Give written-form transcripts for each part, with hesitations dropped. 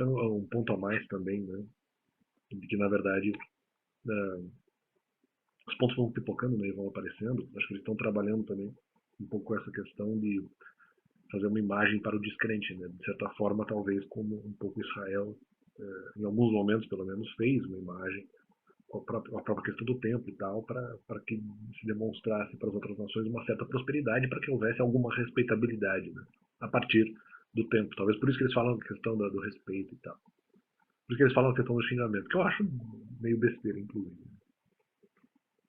Então, um ponto a mais também, né? De que, na verdade, eh, os pontos vão pipocando, né, e vão aparecendo. Acho que eles estão trabalhando também um pouco com essa questão de fazer uma imagem para o descrente, né? De certa forma, talvez como um pouco Israel, em alguns momentos pelo menos, fez uma imagem com a própria questão do templo e tal, para que se demonstrasse para as outras nações uma certa prosperidade, para que houvesse alguma respeitabilidade, né? A partir do templo. Talvez por isso que eles falam a questão do respeito e tal. Por isso que eles falam a questão do xingamento, que eu acho meio besteira, inclusive.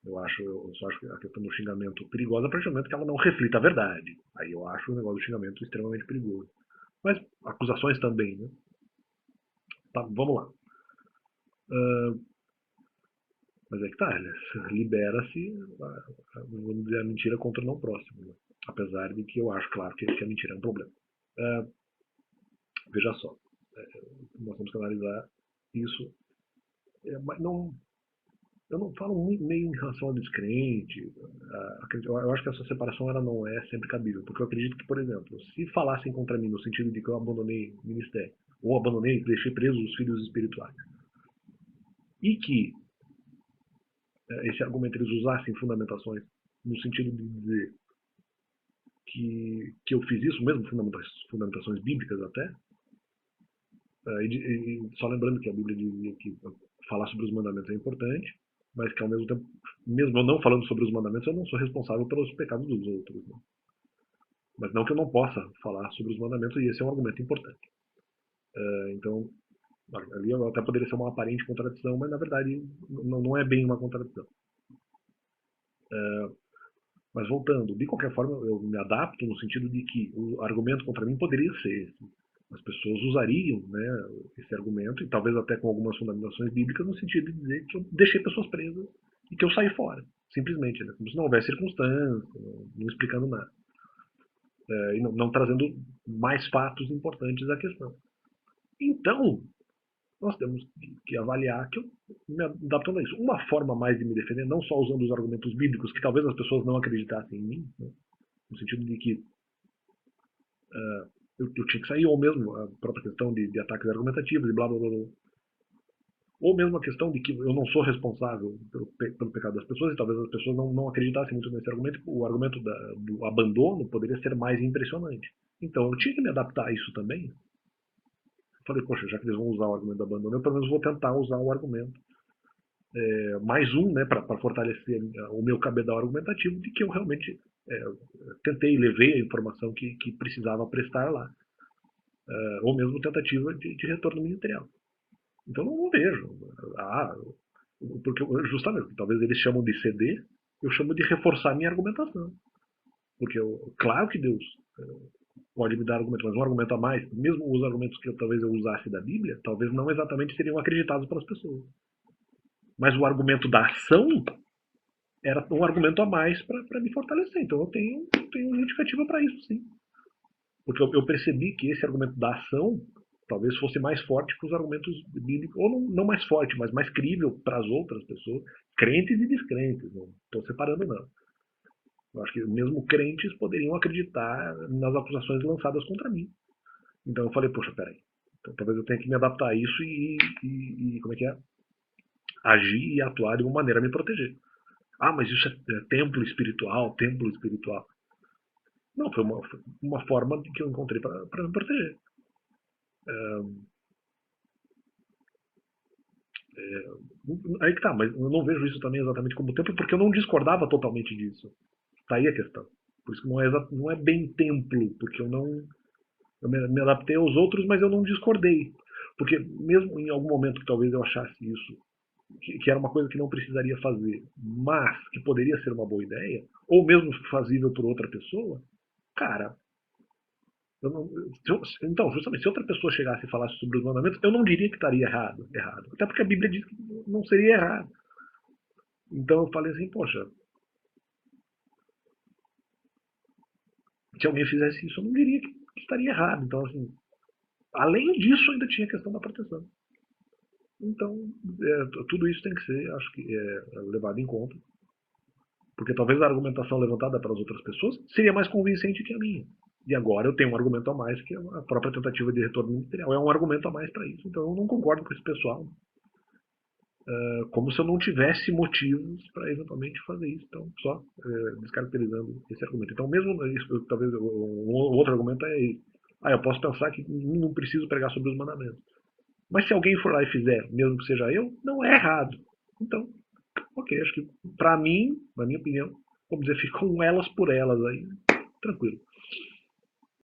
Eu só acho a questão do xingamento perigosa a partir do momento que ela não reflita a verdade. Aí eu acho o negócio do xingamento extremamente perigoso. Mas acusações também, né? Tá, vamos lá. Uh, mas é que tá, libera-se, vamos dizer, a mentira contra o não próximo. Né? Apesar de que eu acho, claro, que a mentira é um problema. Uh, veja só, nós temos que analisar isso. Mas não, eu não falo muito nem em relação ao descrente. Eu acho que essa separação ela não é sempre cabível, porque eu acredito que, por exemplo, se falassem contra mim no sentido de que eu abandonei o ministério, ou abandonei, deixei presos os filhos espirituais, e que esse argumento eles usassem fundamentações no sentido de dizer que eu fiz isso, mesmo fundamentações bíblicas até, só lembrando que a Bíblia dizia que falar sobre os mandamentos é importante, mas que ao mesmo tempo, mesmo eu não falando sobre os mandamentos, eu não sou responsável pelos pecados dos outros. Né? Mas não que eu não possa falar sobre os mandamentos, e esse é um argumento importante. Então, ali até poderia ser uma aparente contradição, mas na verdade não é bem uma contradição. Mas voltando, de qualquer forma, eu me adapto no sentido de que o argumento contra mim poderia ser esse. As pessoas usariam, né, esse argumento, e talvez até com algumas fundamentações bíblicas, no sentido de dizer que eu deixei pessoas presas e que eu saí fora. Simplesmente, né, como se não houvesse circunstância, não explicando nada. E não trazendo mais fatos importantes à questão. Então, nós temos que avaliar que eu me adaptando a isso. Uma forma mais de me defender, não só usando os argumentos bíblicos, que talvez as pessoas não acreditassem em mim, né, no sentido de que eu tinha que sair, ou mesmo a própria questão de ataques argumentativos e blá blá blá, ou mesmo a questão de que eu não sou responsável pelo pecado das pessoas, e talvez as pessoas não acreditassem muito nesse argumento, o argumento do abandono poderia ser mais impressionante. Então eu tinha que me adaptar a isso também. Eu falei, poxa, já que eles vão usar o argumento do abandono, eu pelo menos vou tentar usar o argumento. Mais um, né, para fortalecer o meu cabedal argumentativo de que eu realmente tentei, levei a informação que precisava prestar lá. Ou mesmo tentativa de retorno ministerial. Então não vejo. Porque justamente, talvez eles chamam de ceder, eu chamo de reforçar minha argumentação. Porque claro que Deus pode me dar argumentos, mas um argumento a mais, mesmo os argumentos que talvez eu usasse da Bíblia, talvez não exatamente seriam acreditados pelas pessoas. Mas o argumento da ação era um argumento a mais para me fortalecer. Então eu tenho justificativa para isso, sim. Porque eu percebi que esse argumento da ação talvez fosse mais forte que os argumentos bíblicos, ou não mais forte, mas mais crível para as outras pessoas, crentes e descrentes, não estou separando não. Eu acho que mesmo crentes poderiam acreditar nas acusações lançadas contra mim. Então eu falei, poxa, peraí, então, talvez eu tenha que me adaptar a isso e como é que é? Agir e atuar de uma maneira a me proteger. Ah, mas isso é templo espiritual, templo espiritual. Não, foi uma forma que eu encontrei para me proteger. Aí que tá, mas eu não vejo isso também exatamente como templo, porque eu não discordava totalmente disso. Tá aí a questão. Por isso que não é bem templo, porque eu me adaptei aos outros, mas eu não discordei. Porque mesmo em algum momento que talvez eu achasse isso, que era uma coisa que não precisaria fazer, mas que poderia ser uma boa ideia, ou mesmo fazível por outra pessoa, cara, não, então, justamente, se outra pessoa chegasse e falasse sobre os mandamentos, eu não diria que estaria errado. Até porque a Bíblia diz que não seria errado. Então eu falei assim, poxa, se alguém fizesse isso, eu não diria que estaria errado. Então, assim, além disso, ainda tinha a questão da proteção. Então, tudo isso tem que ser, acho que, levado em conta. Porque talvez a argumentação levantada pelas outras pessoas seria mais convincente que a minha. E agora eu tenho um argumento a mais, que é a própria tentativa de retorno ministerial. É um argumento a mais para isso. Então eu não concordo com esse pessoal. Como se eu não tivesse motivos para eventualmente fazer isso. Então, só descaracterizando esse argumento. Então, mesmo isso, talvez um outro argumento é: eu posso pensar que não preciso pregar sobre os mandamentos. Mas se alguém for lá e fizer, mesmo que seja eu, não é errado. Então, ok, acho que para mim, na minha opinião, vamos dizer, ficam elas por elas aí, tranquilo.